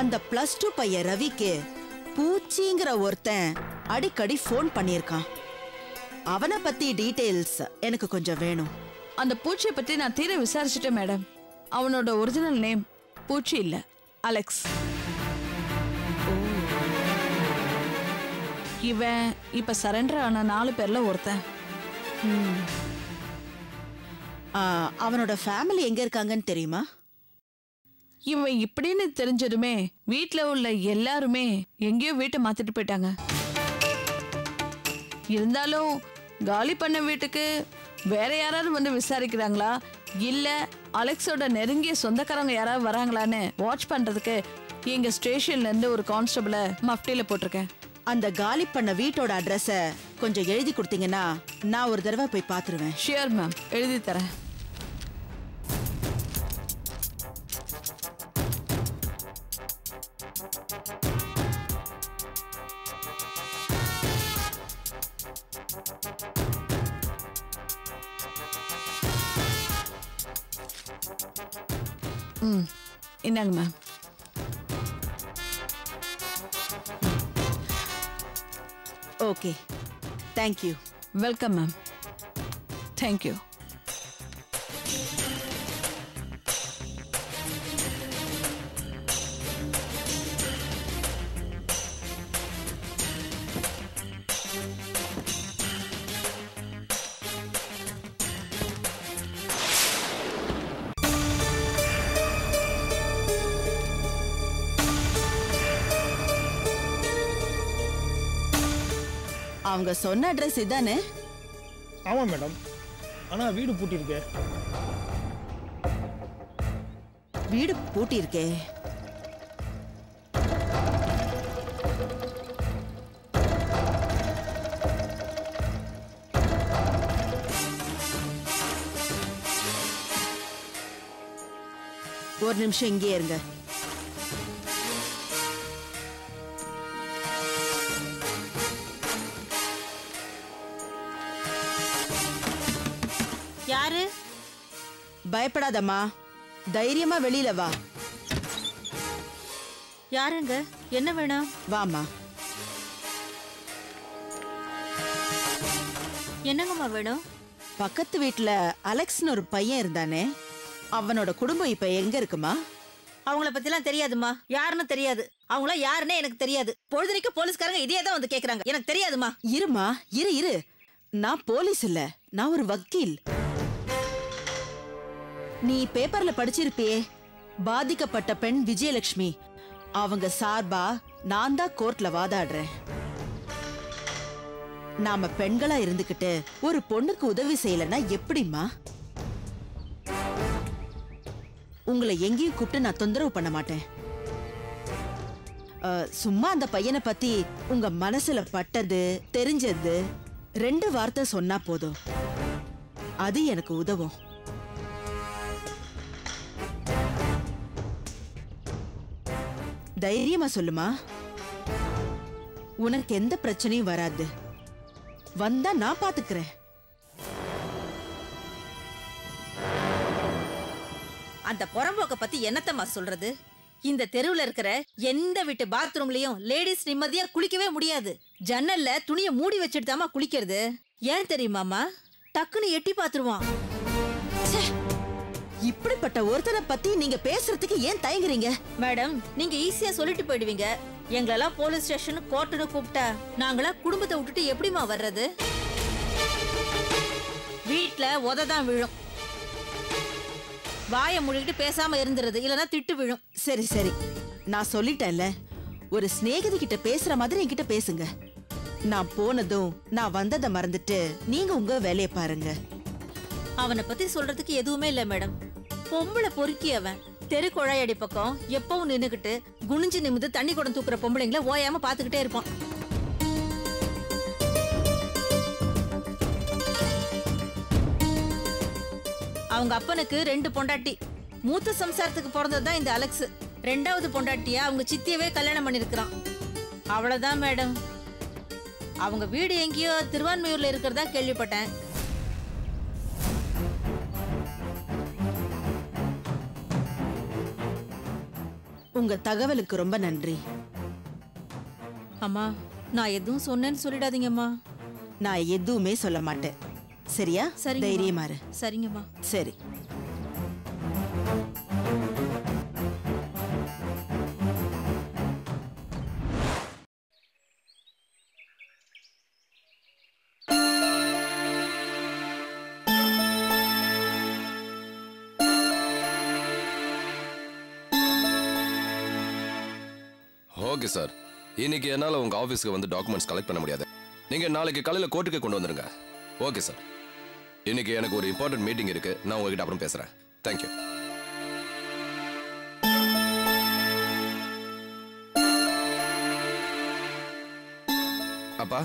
அந்த +2 பையன் ரவிக்கு பூச்சிங்கிற ஒருத்தன் அடிக்கடி ஃபோன் பண்ணியிருக்கான். அவனை பத்தி டீடைல்ஸ் எனக்கு கொஞ்சம் வேணும். அந்த பூச்சியை பத்தி நான் தீர விசாரிச்சுட்டேன் மேடம். அவனோட ஒரிஜினல் நேம் பூச்சி இல்ல, அலெக்ஸ். இவன் இப்ப சரண்டர் ஆன 4 பேர்ல ஒருத்தன். அவனோட ஃபேமிலி எங்க இருக்காங்கன்னு தெரியுமா? இவன் இப்படின்னு தெரிஞ்சதுமே வீட்டுல உள்ள எல்லாருமே எங்கேயோ வீட்டை மாத்திட்டு போயிட்டாங்க. இருந்தாலும் காலி பண்ண வீட்டுக்கு வேற யாராவது வந்து விசாரிக்கிறாங்களா இல்ல அலெக்ஸோட நெருங்கிய சொந்தக்காரங்க யாராவது வராங்களான்னு வாட்ச் பண்றதுக்கு எங்க ஸ்டேஷன்ல இருந்து ஒரு கான்ஸ்டபிள மஃப்டில போட்டிருக்கேன். அந்த காலி பண்ண வீட்டோட அட்ரஸ கொஞ்சம் எழுதி கொடுத்தீங்கன்னா நான் ஒரு தடவை போய் பாத்துருவேன். ஷியர் மேம், எழுதி தரேன். இந்தாங்க ma'am. Okay, thank you. Welcome ma'am. Thank you. அவங்க சொன்ன அட்ரஸ் இதானே? ஆமா மேடம், ஆனா வீடு பூட்டி இருக்கே. வீடு பூட்டி இருக்கே? ஒரு நிமிஷம் இங்கே இருங்க. யாரு? பயப்படாதம்மா, தைரியமா வெளியில வா. யாருங்க? என்ன வேணும்? வாமா. என்னங்கம்மா வேணும்? பக்கத்து வீட்டுல அலெக்ஸ்னு ஒரு பையன் இருந்தானே, அவனோட குடும்பம் இப்ப எங்க இருக்குமா? அவங்கள பத்திலாம் தெரியாதுமா. யாருன்னு தெரியாது. அவங்கள யாருன்னே எனக்கு தெரியாது. பொழுதுனிக்கு போலீஸ்காரங்க இதே தான் வந்து கேக்குறாங்க. எனக்கு தெரியாதுமா. இருமா, இரு. நான் போலீஸ் இல்ல, நான் ஒரு வக்கீல். நீ பேப்பர்ல படிச்சிருப்பியே, பாதிக்கப்பட்ட பெண் விஜயலட்சுமி, அவங்க சார்பா நான் தான் கோர்ட்ல வாதாடுறேன். நாம பெண்களா இருந்துகிட்டு ஒரு பொண்ணுக்கு உதவி செய்யலன்னா எப்படிமா? உங்களை எங்கேயும் கூப்பிட்டு நான் தொந்தரவு பண்ண மாட்டேன். சும்மா அந்த பையனை பத்தி உங்க மனசுல பட்டது தெரிஞ்சது 2 வார்த்தை சொன்னா போதும், அது எனக்கு உதவும். தைரியமா சொல்லுமா, உனக்கு எந்த பிரச்சனையும் வராது. வந்தா நான் பாத்துக்கிறேன். அந்த புறம்போக்க பத்தி என்னத்தம்மா சொல்றது? இந்த தெருவுல இருக்கிற எந்த வீட்டு பாத்ரூம்லயும் லேடிஸ் நிம்மதியா குளிக்கவே முடியாது. ஜன்னல்ல துணியை மூடி வச்சுட்டு தாமா குளிக்கிறது. ஏன் தெரியுமாமா? டக்குன்னு எட்டி பாத்துருவான். இப்படிப்பட்ட ஒருத்தரை பத்தி நீங்க பேசுறதுக்கு ஏன் தயங்குறீங்க? மேடம், நீங்க ஈஸியா சொல்லிட்டு போயிடுவீங்க. எங்களெல்லாம் போலீஸ் ஸ்டேஷன் கோர்ட்டுன்னு கூப்பிட்டா நாங்களா குடும்பத்தை விட்டுட்டு எப்படிமா வர்றது? வீட்டுல உததான் விழும். வாயை மூடிக்கிட்டு பேசாம இருந்துருது, இல்லைன்னா திட்டு விழும். சரி, நான் சொல்லிட்டேன்ல, ஒரு சிநேகிதி கிட்ட பேசுற மாதிரி என்கிட்ட பேசுங்க. நான் போனதும் நான் வந்ததை மறந்துட்டு நீங்க உங்க வேலையை பாருங்க. அவனை பத்தி சொல்றதுக்கு எதுவுமே இல்ல மேடம். பொம்பளை பொறுக்கி அவன். தெரு குழாயடி பக்கம் எப்பவும் நின்னுகிட்டு குனிஞ்சு நிமிந்து தண்ணி குடம் தூக்குற பொம்பளைங்களை ஓயாம பாத்துக்கிட்டே இருப்பான். அவங்க அப்பனுக்கு 2 பொண்டாட்டி. மூத்த சம்சாரத்துக்கு பிறந்ததுதான் இந்த அலெக்ஸ். 2வது பொண்டாட்டியா அவங்க சித்தியவே கல்யாணம் பண்ணிருக்கிறான். அவ்வளவுதான் மேடம். அவங்க வீடு எங்கேயோ திருவான்மையூர்ல இருக்கிறதா கேள்விப்பட்டேன். உங்க தகவலுக்கு ரொம்ப நன்றி. அம்மா, நான் எதுவும் சொன்னேன்னு சொல்லிடாதீங்கம்மா. நான் எதுவுமே சொல்ல மாட்டேன். சரியா? சரிங்கம்மா. தைரியமா இரு. சரிங்கம்மா. சரி. ஓகே சார், இன்னைக்கு என்னால் உங்கள் ஆஃபீஸ்க்கு வந்து டாக்குமெண்ட்ஸ் கலெக்ட் பண்ண முடியாது. நீங்கள் நாளைக்கு காலையில் கோர்ட்டுக்கு கொண்டு வந்துருங்க. ஓகே சார், இன்னைக்கு எனக்கு ஒரு இம்பார்ட்டன்ட் மீட்டிங் இருக்கு. நான் உங்ககிட்ட அப்புறம் பேசுகிறேன். தேங்க்யூ. அப்பா,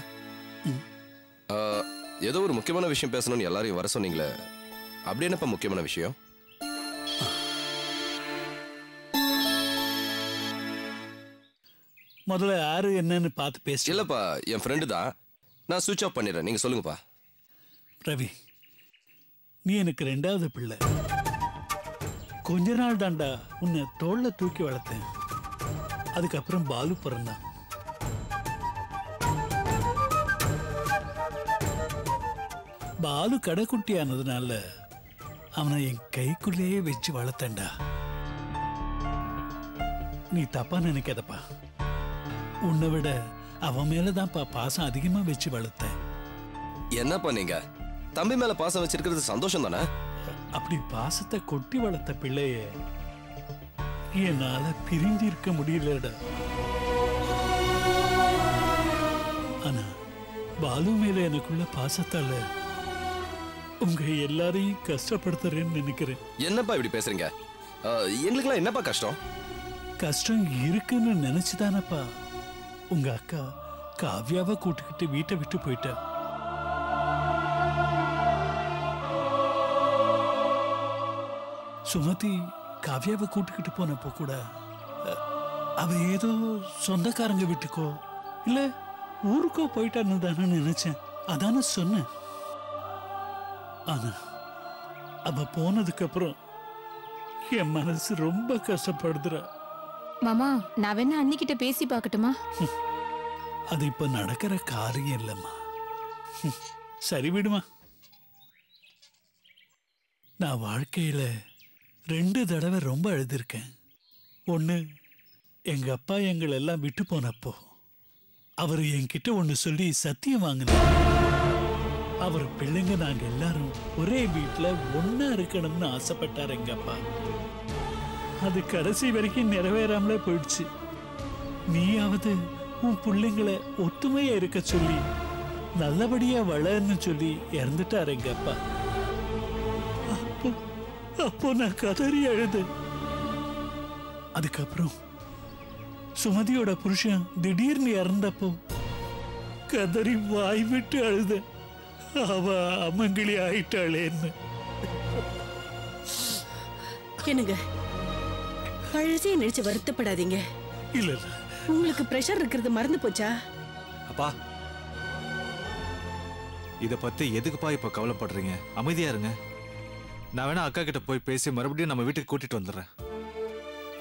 ஏதோ ஒரு முக்கியமான விஷயம் பேசணும்னு எல்லாரையும் வர சொன்னீங்களே, அப்படி என்னப்பா முக்கியமான விஷயம்? முதல்ல யாரு என்னன்னு பார்த்து பேச. இல்லப்பா, என் ஃப்ரெண்டு தான். நான் சுவிட்ச் ஆஃப் பண்ணிடுறேன், நீங்க சொல்லுங்கப்பா. ரவி, நீ எனக்கு ரெண்டாவது பிள்ளை. கொஞ்ச நாள் தாண்டா உன்னை தோல்ல தூக்கி வளர்த்தேன். அதுக்கப்புறம் பாலு பிறந்தான். பாலு கடைக்குட்டியானதுனால அவனை என் கைக்குள்ளேயே வச்சு வளர்த்தேன்டா. நீ தப்பா நினைக்காதப்பா. உன்னை விட அவன் மேலதான்ப்பா பாசம் அதிகமா வச்சு வளர்த்தேன். என்னப்பா நீங்க தம்பி மேல பாசம் வச்சிருக்கிறது சந்தோஷம் தானே? அப்படி பாசத்தை கொட்டி வளர்த்த பிள்ளைய என்னால பிரிஞ்சு இருக்க முடியலடா. ஆனா பாலு மேல எனக்குள்ள பாசத்தால உங்க எல்லாரையும் கஷ்டப்படுத்துறேன்னு நினைக்கிறேன். என்னப்பா இப்படி பேசுறீங்க? எங்களுக்கெல்லாம் என்னப்பா கஷ்டம்? கஷ்டம் இருக்குன்னு நினைச்சுதானப்பா உங்க அக்கா காவ்யாவை கூட்டுக்கிட்டு வீட்டை விட்டு போயிட்டா. சுமதி காவ்யாவை கூட்டுக்கிட்டு போனப்போ கூட அவ ஏதோ சொந்தக்காரங்க வீட்டுக்கோ இல்ல ஊருக்கோ போயிட்டான்னு தானே நினைச்சேன். அதான சொன்னேன். ஆனா அவ போனதுக்கு அப்புறம் என் மனசு ரொம்ப கஷ்டப்படுதுரா. மாமா, நான் வேணா அன்னிக்கிட்ட பேசி பார்க்கட்டுமா? அது இப்ப நடக்கிற காரியம் இல்லம்மா. சரி விடுமா. நான் வாழ்க்கையில 2 தடவை ரொம்ப அழுதுருக்கேன். ஒண்ணு எங்க அப்பா எங்களை எல்லாம் விட்டு போனப்போ அவர் என்கிட்ட ஒண்ணு சொல்லி சத்தியம் வாங்கினார். அவர் பிள்ளைங்க நாங்க எல்லாரும் ஒரே வீட்டுல ஒன்னா இருக்கணும்னு ஆசைப்பட்டார் எங்க அப்பா. அது கடைசி வரைக்கும் நிறைவேறாமலே போயிடுச்சு. நீயாவது உன் பிள்ளைங்களை ஒத்துமையா இருக்க சொல்லி நல்லபடியா வளர்ன்னு சொல்லி இறந்துட்டார் எங்க அப்பா. அப்போ நான் கதறி அழுது. அதுக்கப்புறம் சுமதியோட புருஷன் திடீர்னு இறந்தப்போ கதறி வாய் விட்டு அழுத. அவ அமங்கலி ஆயிட்டாளேன்னு. என்னங்க பழசைய நினைச்சு வருத்தப்படாதீங்க. இல்ல உங்களுக்கு பிரஷர் இருக்கிறது மறந்து போச்சா? அப்பா, இத பத்தி எதுக்குப்பா இப்ப கவலைப்படுறீங்க? அமைதியா இருங்க. நான் வேணா அக்கா கிட்ட போய் பேசி மறுபடியும் நம்ம வீட்டுக்கு கூட்டிட்டு வந்துடுறேன்.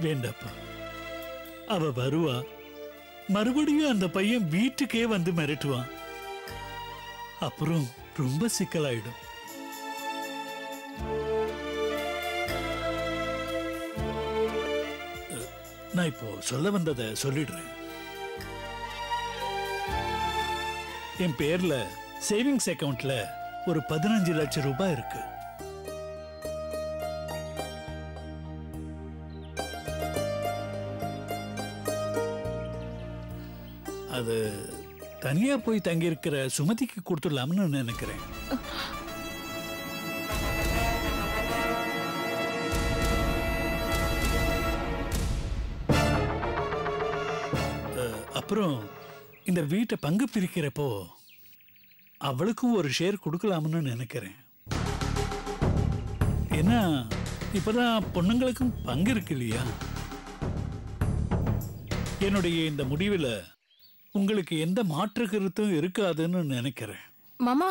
வேண்டாப்பா, அவ வருவா. மறுபடியும் அந்த பையன் வீட்டுக்கே வந்து மிரட்டுவான். அப்புறம் ரொம்ப சிக்கலாயிடும். நான் இப்போ சொல்ல வந்ததை சொல்லிடுறேன். என் பேர்ல சேவிங்ஸ் அக்கவுண்ட்ல ஒரு 15 லட்சம் ரூபாய் இருக்கு. அது தனியா போய் தங்கி இருக்கிற சுமதிக்கு கொடுத்துடலாம்னு நினைக்கிறேன். அப்புறம் இந்த வீட்டை பங்கு பிரிக்கிறப்போ அவளுக்கும் ஒரு ஷேர் கொடுக்கலாம்னு நினைக்கிறேன். ஏன்னா இப்பதான் பொண்ணுங்களுக்கும் பங்கு இருக்கு இல்லையா? என்னுடைய இந்த முடிவில் உங்களுக்கு எந்த மாற்று கருத்தும் இருக்காதுன்னு நினைக்கிறேன். மாமா,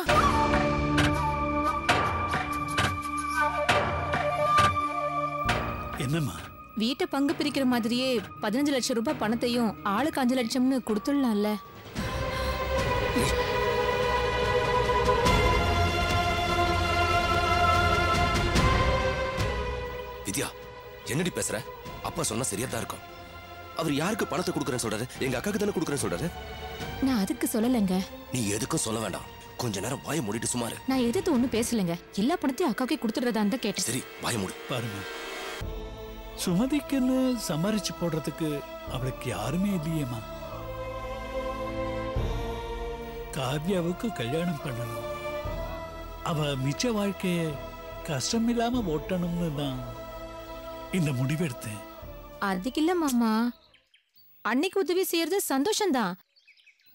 என்னம்மா வீட்டை பங்கு பிரிக்கிற மாதிரியே 15 லட்சம் ரூபாய் பணத்தையும் ஆளுக்கு 5 லட்சம்னு கொடுத்துடலாம்ல. வித்யா, என்னடி பேசுற? அப்பா சொன்னா சரியா தான் இருக்கும். அவர் யாருக்கு பணத்தை கொடுக்குறேன்னு சொல்றாரு? எங்க அக்காக்கு தானே கொடுக்குறேன்னு சொல்றாரு. நான் அதுக்கு சொல்லலைங்க. நீ எதுக்கும் சொல்ல வேண்டாம். கொஞ்ச நேரம் வாயை மூடிட்டு சுமாரு. நான் எதுக்கு ஒண்ணும் பேசலைங்க. எல்லா பணத்தையும் அக்காக்கே கொடுத்துடுறதா தான் கேட்டேன். சரி, வாயை மூடு. பாருங்க, சுமதிக்குன்னு சமாளிச்சு போடுறதுக்கு அவளுக்கு யாருமே இல்லையேம்மா. காவ்யாவுக்கு கல்யாணம் பண்ணணும். அவ மிச்ச வாழ்க்கைய கஷ்டம் இல்லாம ஓட்டணும்னு தான் இந்த முடிவெடுத்தேன். அதுக்கு இல்ல மாமா, அன்னைக்கு உதவி செய்யறது சந்தோஷம்தான்.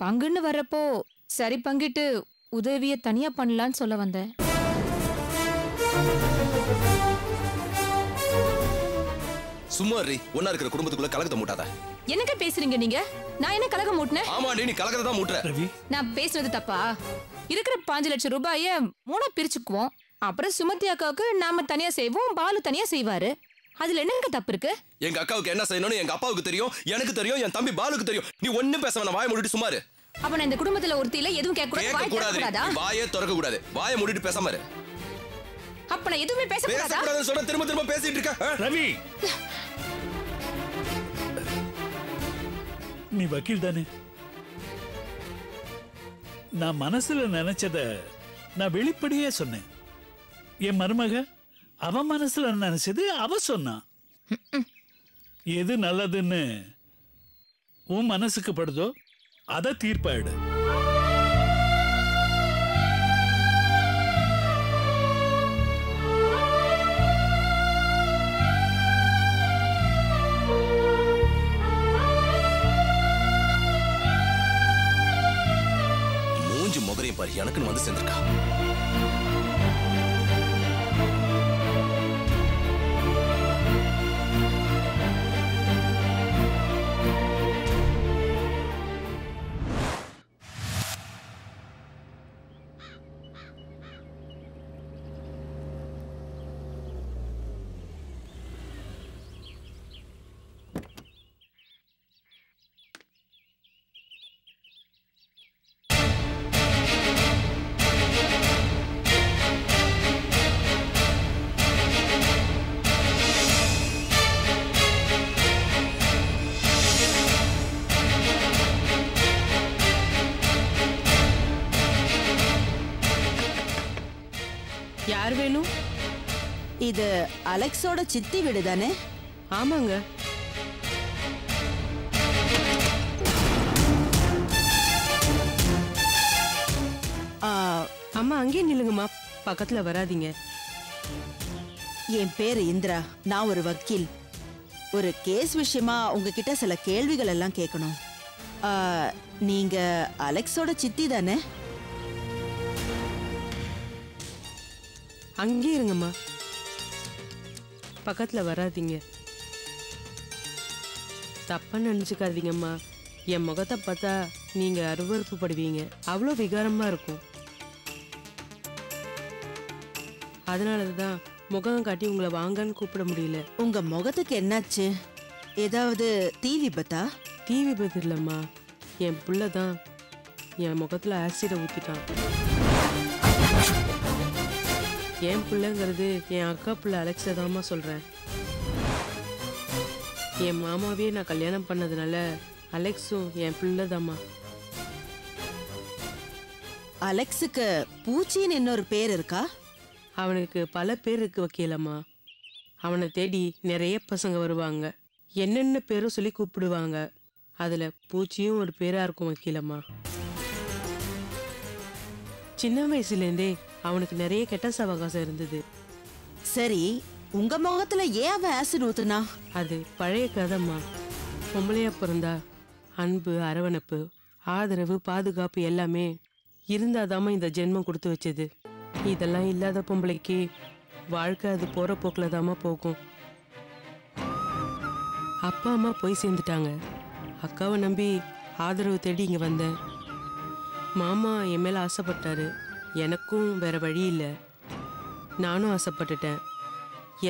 பங்குன்னு வர்றப்போ சரி பங்கிட்டு உதவிய தனியா பண்ணலான்னு சொல்ல வந்தேன். சும்மா ஒன்னா இருக்கிற குடும்பத்துக்குள்ள கலகத்தை மூட்டாத. என்னங்க பேசுறீங்க நீங்க? நான் என்ன கலகம் மூட்டினேன்? ஆமா, நீ கலகத்தை தான் மூட்டுற. ரவி, நான் பேசுறது தப்பா? இருக்கிற 5 லட்சம் ரூபாய 3 பிரிச்சுக்குவோம். அப்புறம் சுமதி அக்காவுக்கு நாம தனியா செய்வோம், பாலு தனியா செய்வாரு. அதுல என்னங்க தப்பு இருக்கு? எங்க அக்காவுக்கு என்ன செய்யணும்னு எங்க அப்பாவுக்கு தெரியும், எனக்கு தெரியும், என் தம்பி பாலுக்கு தெரியும். நீ ஒண்ணும் பேச வேணாம், வாயை மூடிட்டு சும்மாரு. அப்ப நான் இந்த குடும்பத்துல ஒருத்தில எதுவும் கேட்க கூடாதா? வாயை திறக்க கூடாது. வாயை மூடிட்டு பேசாம இரு. அப்ப நான் எதுவுமே பேச கூடாதா? பேசக்கூடாதுன்னு சொல்ற திரும்ப திரும்ப பேசிட்டு இருக்க. ரவி, நீ வக்கீல் தானே? நான் மனசுல நினைச்சத நான் வெளிப்படையே சொன்னேன். என் மருமக அவ மனசுல நினைச்சது அவ சொன்னான். எது நல்லதுன்னு உன் மனசுக்கு படுதோ அத தீர்ப்பாயிடு. மூஞ்சி முகரையும் பாரு, எனக்குன்னு வந்து சேர்ந்திருக்கா. யார் வேணும்? இது அலெக்ஸோட சித்தி வீடு தானே? ஆமாங்க. அம்மா அங்கேயே நில்லுங்கம்மா, பக்கத்துல வராதீங்க. என் பேரு இந்திரா. நான் ஒரு வக்கீல். ஒரு கேஸ் விஷயமா உங்ககிட்ட சில கேள்விகள் எல்லாம் கேட்கணும். நீங்க அலெக்ஸோட சித்தி தானே? அங்கேயே இருங்கம்மா, பக்கத்துல வராதீங்க. தப்பா நினைச்சுக்காதீங்கம்மா. என் முகத்தை பார்த்தா நீங்க அருவருப்பு படுவீங்க. அவ்வளோ விகாரமா இருக்கும். அதனாலதான் முகம் காட்டி உங்களை வாங்கன்னு கூப்பிட முடியல. உங்க முகத்துக்கு என்னாச்சு? ஏதாவது தீ விபத்தா? தீ விபத்து இல்லம்மா, என் புள்ள தான் என் முகத்துல ஆசிட ஊத்திட்டான். என் பிள்ளைங்கிறது என் அக்கா பிள்ளை அலெக்ஸை தாம்மா சொல்றேன். என் மாமாவே நான் கல்யாணம் பண்ணதுனால அலெக்ஸும் என் பிள்ளை தாம்மா. அலெக்ஸுக்கு பூச்சின்னு இன்னொரு பேர் இருக்கா? அவனுக்கு பல பேர் இருக்கு வக்கீலம்மா. அவனை தேடி நிறைய பசங்க வருவாங்க, என்னென்ன பேரும் சொல்லி கூப்பிடுவாங்க. அதுல பூச்சியும் ஒரு பேரா இருக்கும் வக்கீலம்மா. சின்ன வயசுலேருந்தே அவனுக்கு நிறைய கெட்ட சவகாசம் இருந்தது. சரி, உங்க முகத்துல ஏன் அவன் ஆசிட் ஊத்துனா? அது பழைய கதைம்மா. பொம்பளையா பிறந்தா அன்பு, அரவணைப்பு, ஆதரவு, பாதுகாப்பு எல்லாமே இருந்தாதாம்மா இந்த ஜென்மம் கொடுத்து வச்சது. இதெல்லாம் இல்லாத பொம்பளைக்கு வாழ்க்கை அது போற போக்குல தாம்மா போகும். அப்பா அம்மா போய் சேர்ந்துட்டாங்க. அக்காவை நம்பி ஆதரவு தேடி இங்க வந்தேன். மாமா என் மேல ஆசைப்பட்டாரு. எனக்கும் வேற வழி இல்லை. நானும் ஆசைப்பட்டுட்டேன்.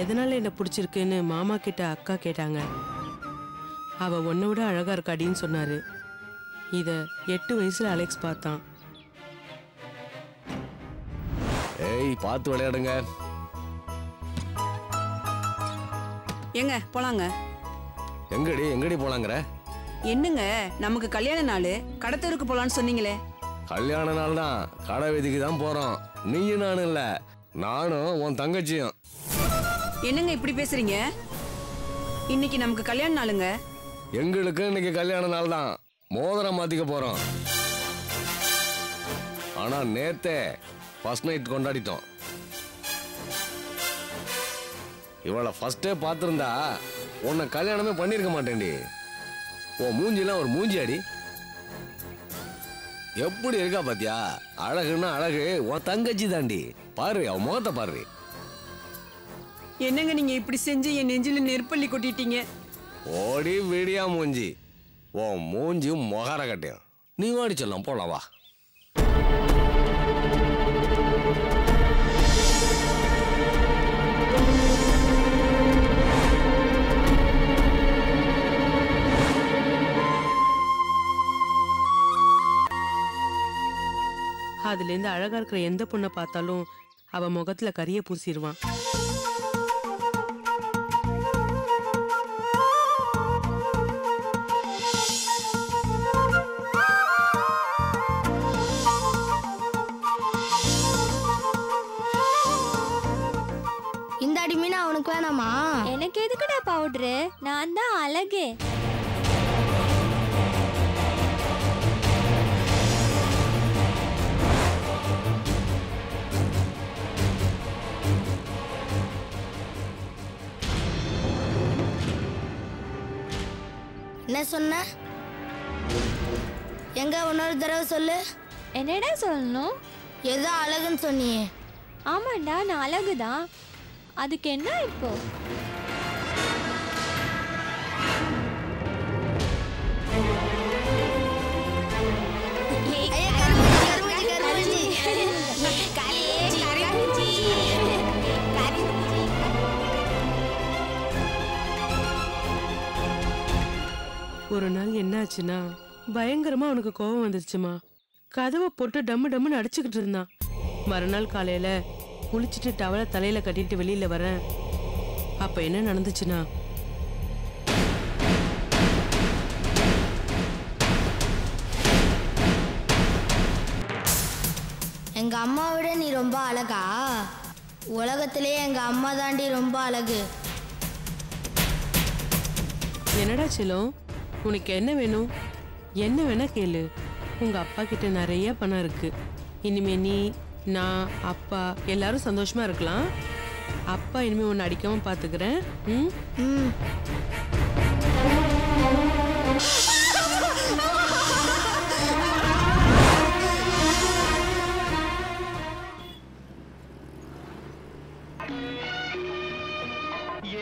எதனால என்ன பிடிச்சிருக்குன்னு மாமா கிட்ட அக்கா கேட்டாங்க. அவ உன்னை விட அழகா இருக்காடின்னு சொன்னாரு. இத 8 வயசுல அலெக்ஸ் பார்த்தான். ஏய் பார்த்து விளையாடுங்க. எங்க போலாங்க? எங்கடி போலாங்கற? என்னங்க நமக்கு கல்யாண நாள், கடத்தருக்கு போலான்னு சொன்னீங்களே. கல்யாண நாள் தான், கடை வீதிக்கு தான் போறோம். நீயும் நானும் இல்ல, நானும் உன் தங்கச்சியும். என்னங்க இப்படி பேசுறீங்க? இன்னைக்கு நமக்கு கல்யாண நாளுங்க. எங்களுக்கு இன்னைக்கு கல்யாண நாள் தான், மோதிரம் மாத்திக்க போறோம். ஆனா நேத்தே ஃபர்ஸ்ட் நைட் கொண்டாடிட்டோம். இவளை ஃபர்ஸ்டே பார்த்துருந்தா உன்னை கல்யாணமே பண்ணிருக்க மாட்டேன்டி. உன் மூஞ்சிலாம் ஒரு மூஞ்சி அடி. எப்படி இருக்கா பாத்தியா? அழகுன்னா அழகு உன் தங்கச்சி தாண்டி. பாரு அவன் முகத்தை பாரு. என்னங்க நீங்க இப்படி செஞ்சு என் நெஞ்சில நெருப்பள்ளி கொட்டிட்டீங்க. ஓடி விடியா மூஞ்சி. உன் மூஞ்சியும் முகர கட்டையும். நீ வாடி சொல்லலாம், போலாம் வா. அதுல இருந்து அழகா இருக்கிற எந்த பொண்ணை பார்த்தாலும் அவ முகத்துல கரிய பூசிடுவான். இந்த அடி மீனா அவனுக்கு வேணாமா? எனக்கு எதுக்குடா பவுடரு? நான் தான் அழகு. என்ன சொன்ன? எங்க இன்னொரு தடவை சொல்லு. என்னடா சொல்லணும்? ஏதோ அழகுன்னு சொன்னியே. ஆமாண்டா, நான் அழகுதான். அதுக்கு என்ன இப்போ? ஒரு நாள் என்னாச்சுன்னா பயங்கரமா அவனுக்கு கோபம் வந்துருச்சுமா. கதவை போட்டு டம்மு டம்முன்னு அடிச்சுக்கிட்டு இருந்தான். மறுநாள் காலையில குளிச்சுட்டு டவலை தலையில கட்டிட்டு வெளியில வரேன். அப்ப என்ன நடந்துச்சுன்னா, எங்க அம்மா விட நீ ரொம்ப அழகா? உலகத்திலே எங்க அம்மா தாண்டி ரொம்ப அழகு. என்னடா செல்லம், உனக்கு என்ன வேணும்? என்ன வேணா கேளு. உங்க அப்பா கிட்ட நிறைய பணம் இருக்கு. இனிமே நீ, நான், அப்பா எல்லாரும் சந்தோஷமா இருக்கலாம். அப்பா இனிமே உன்னை அடிக்காம பாத்துக்கிறேன்.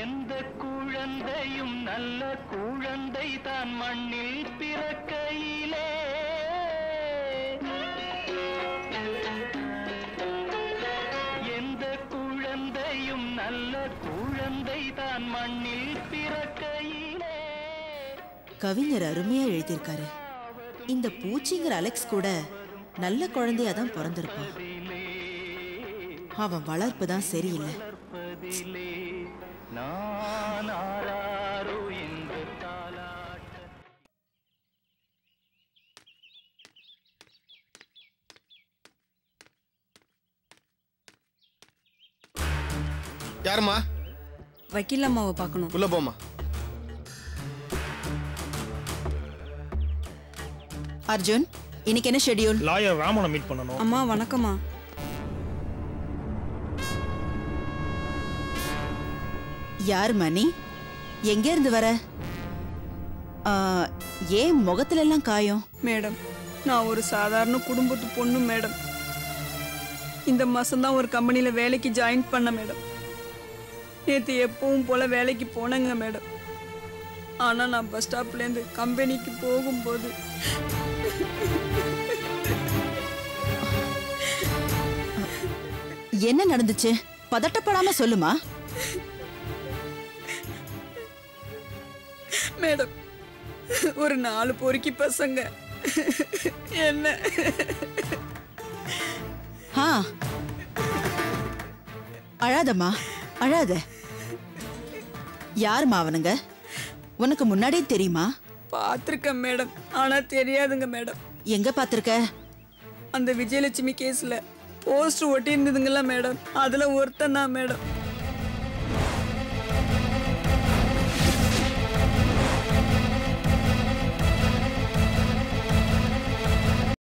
எந்த குழந்தையும் நல்ல குழந்தை தான் மண்ணில் பிறக்கையிலே. எந்த குழந்தையும் நல்ல குழந்தை தான் மண்ணில் பிறக்கையிலே. கவிஞர் அருமையா எழுதியிருக்காரு. இந்த பூச்சிங்கிற அலெக்ஸ் கூட நல்ல குழந்தையா தான் பிறந்திருப்பான். அவன் வளர்ப்பு தான் சரியில்லை. யாருமா? வக்கீல் அம்மாவை பார்க்கணும். உள்ள போமா. அர்ஜுன், இன்னைக்கு என்ன ஷெட்யூல்? லாயர் ராமனை மீட் பண்ணணும். அம்மா வணக்கம்மா. யார் மணி? எங்க இருந்து வர? ஏன் முகத்துல எல்லாம் காயம்? மேடம், நான் ஒரு சாதாரண குடும்பத்து பொண்ணு மேடம். இந்த மாசம்தான் ஒரு கம்பெனியில் வேலைக்கு ஜாயின் பண்ண மேடம். நேற்று எப்பவும் போல வேலைக்கு போனேங்க மேடம். ஆனால் நான் பஸ் ஸ்டாப்லேருந்து கம்பெனிக்கு போகும்போது என்ன நடந்துச்சு? பதட்டப்படாம சொல்லுமா. மேடம் ஒரு 4 பொறுக்கி பசங்க என்ன அழாதம்மா அழாத. யாருமா அவனுங்க? உனக்கு முன்னாடியே தெரியுமா? பார்த்துருக்கேன் மேடம், ஆனா தெரியாதுங்க மேடம். எங்க பார்த்துருக்க? அந்த விஜயலட்சுமி கேஸ்ல போஸ்டர் ஒட்டி இருந்ததுங்களா மேடம், அதுல ஒருத்தன் தான் மேடம்.